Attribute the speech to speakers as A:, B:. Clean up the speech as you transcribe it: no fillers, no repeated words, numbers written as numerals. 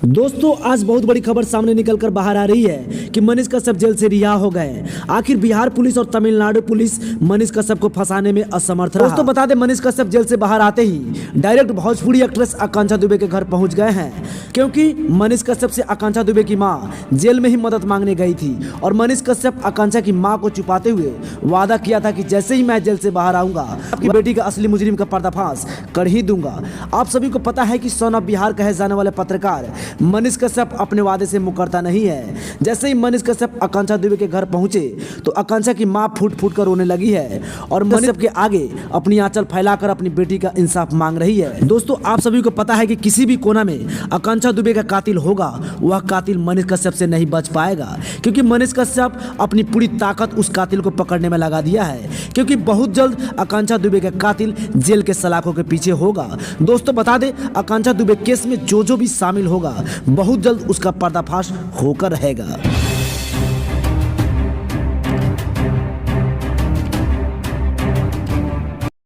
A: दोस्तों आज बहुत बड़ी खबर सामने निकलकर बाहर आ रही है कि मनीष कश्यप जेल से रिहा हो गए। आखिर बिहार पुलिस और तमिलनाडु पुलिस मनीष कश्यप को फंसाने में असमर्थ रहा। दोस्तों बता दें, मनीष कश्यप जेल से बाहर आते ही डायरेक्ट भोजपुरी एक्ट्रेस आकांक्षा दुबे के घर पहुंच गए हैं, क्योंकि मनीष कश्यप से आकांक्षा दुबे की मां जेल में ही मदद मांगने गई थी और मनीष कश्यप आकांक्षा की मां को छुपाते हुए वादा किया था कि जैसे ही मैं जेल से बाहर आऊंगा आपकी बेटी का असली मुजरिम का पर्दाफाश कर ही दूंगा। आप सभी को पता है कि सन ऑफ बिहार कहे जाने वाले पत्रकार मनीष कश्यप अपने वादे से मुकरता नहीं है। जैसे ही मनीष कश्यप आकांक्षा दुबे के घर पहुंचे तो आकांक्षा की मां फूट फूट कर रोने लगी है और मनीष कश्यप के आगे अपनी आंचल फैलाकर अपनी बेटी का इंसाफ मांग रही है। दोस्तों आप सभी को पता है कि किसी भी कोना में आकांक्षा दुबे का कातिल होगा, वह कातिल मनीष कश्यप से नहीं बच पाएगा, क्योंकि मनीष कश्यप अपनी पूरी ताकत उस कातिल को पकड़ने में लगा दिया है, क्योंकि बहुत जल्द आकांक्षा दुबे का कातिल जेल के सलाखों के पीछे होगा। दोस्तों बता दें, आकांक्षा दुबे केस में जो भी शामिल होगा बहुत जल्द उसका पर्दाफाश होकर रहेगा।